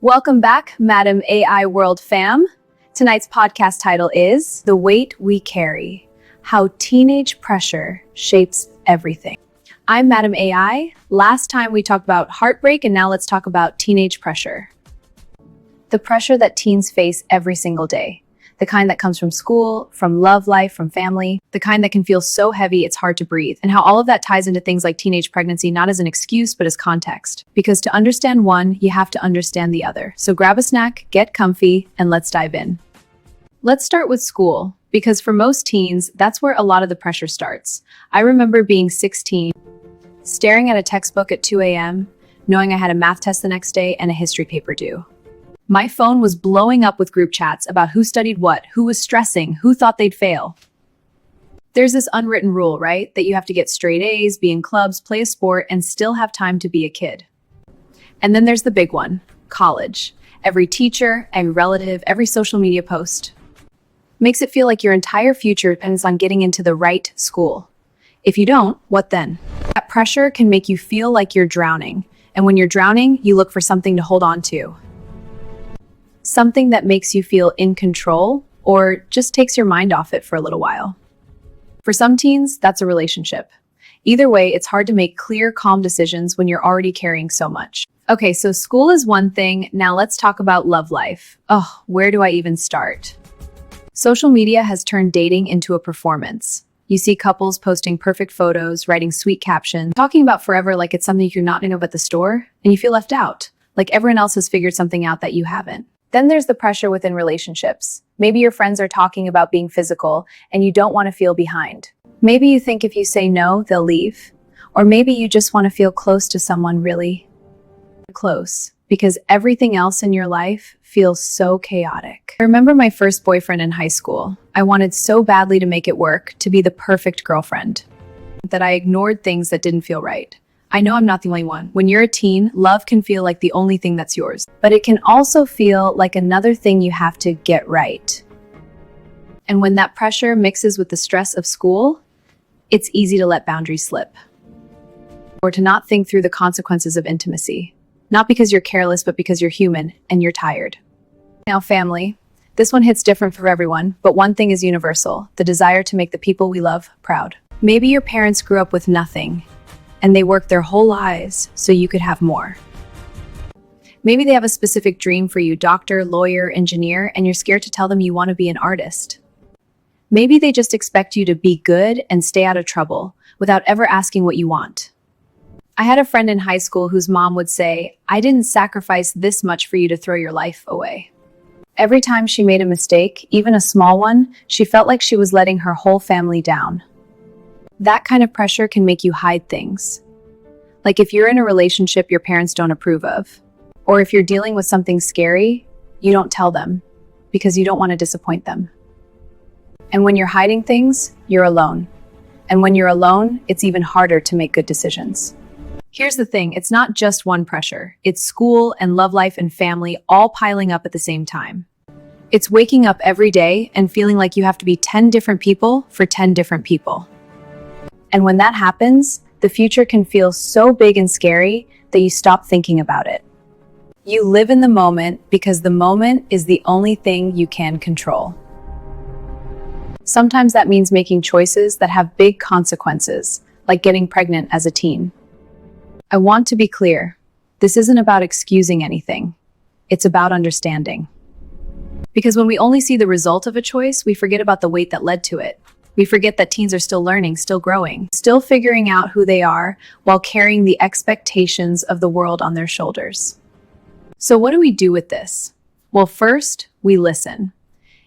Welcome back, Madam AI World fam. Tonight's podcast title is The Weight We Carry: How Teenage Pressure Shapes Everything. I'm Madam AI. Last time we talked about heartbreak, and now let's talk about teenage pressure. The pressure that teens face every single day. The kind that comes from school, from love life, from family, the kind that can feel so heavy it's hard to breathe, and how all of that ties into things like teenage pregnancy, not as an excuse, but as context. Because to understand one, you have to understand the other. So grab a snack, get comfy, and let's dive in. Let's start with school, because for most teens, that's where a lot of the pressure starts. I remember being 16, staring at a textbook at 2 a.m., knowing I had a math test the next day and a history paper due. My phone was blowing up with group chats about who studied what, who was stressing, who thought they'd fail. There's this unwritten rule, right? That you have to get straight A's, be in clubs, play a sport, and still have time to be a kid. And then there's the big one, college. Every teacher, every relative, every social media post makes it feel like your entire future depends on getting into the right school. If you don't, what then? That pressure can make you feel like you're drowning. And when you're drowning, you look for something to hold on to. Something that makes you feel in control or just takes your mind off it for a little while. For some teens, that's a relationship. Either way, it's hard to make clear, calm decisions when you're already carrying so much. Okay, so school is one thing. Now let's talk about love life. Oh, where do I even start? Social media has turned dating into a performance. You see couples posting perfect photos, writing sweet captions, talking about forever like it's something you're not going to know at the store, and you feel left out, like everyone else has figured something out that you haven't. Then there's the pressure within relationships. Maybe your friends are talking about being physical and you don't want to feel behind. Maybe you think if you say no, they'll leave. Or maybe you just want to feel close to someone really close because everything else in your life feels so chaotic. I remember my first boyfriend in high school. I wanted so badly to make it work, to be the perfect girlfriend, that I ignored things that didn't feel right. I know I'm not the only one. When you're a teen, love can feel like the only thing that's yours, but it can also feel like another thing you have to get right. And when that pressure mixes with the stress of school, it's easy to let boundaries slip or to not think through the consequences of intimacy. Not because you're careless, but because you're human and you're tired. Now, family, this one hits different for everyone, but one thing is universal: the desire to make the people we love proud. Maybe your parents grew up with nothing, and they worked their whole lives so you could have more. Maybe they have a specific dream for you, doctor, lawyer, engineer, and you're scared to tell them you want to be an artist. Maybe they just expect you to be good and stay out of trouble without ever asking what you want. I had a friend in high school whose mom would say, "I didn't sacrifice this much for you to throw your life away." Every time she made a mistake, even a small one, she felt like she was letting her whole family down. That kind of pressure can make you hide things. Like if you're in a relationship your parents don't approve of, or if you're dealing with something scary, you don't tell them because you don't want to disappoint them. And when you're hiding things, you're alone. And when you're alone, it's even harder to make good decisions. Here's the thing, it's not just one pressure. It's school and love life and family all piling up at the same time. It's waking up every day and feeling like you have to be 10 different people for 10 different people. And when that happens, the future can feel so big and scary that you stop thinking about it. You live in the moment because the moment is the only thing you can control. Sometimes that means making choices that have big consequences, like getting pregnant as a teen. I want to be clear, this isn't about excusing anything. It's about understanding. Because when we only see the result of a choice, we forget about the weight that led to it. We forget that teens are still learning, still growing, still figuring out who they are while carrying the expectations of the world on their shoulders. So what do we do with this? Well, first, we listen.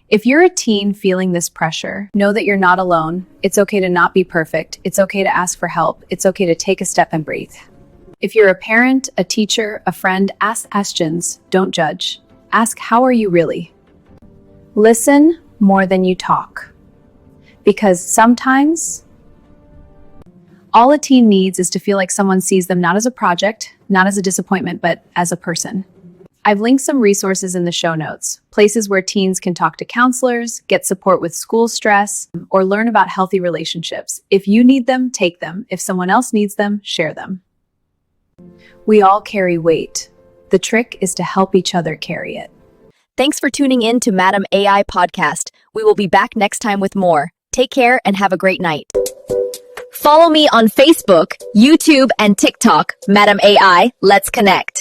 If you're a teen feeling this pressure, know that you're not alone. It's okay to not be perfect. It's okay to ask for help. It's okay to take a step and breathe. If you're a parent, a teacher, a friend, ask questions. Don't judge. Ask, how are you really? Listen more than you talk. Because sometimes, all a teen needs is to feel like someone sees them not as a project, not as a disappointment, but as a person. I've linked some resources in the show notes, places where teens can talk to counselors, get support with school stress, or learn about healthy relationships. If you need them, take them. If someone else needs them, share them. We all carry weight. The trick is to help each other carry it. Thanks for tuning in to Madam AI Podcast. We will be back next time with more. Take care and have a great night. Follow me on Facebook, YouTube, and TikTok, Madam AI. Let's connect.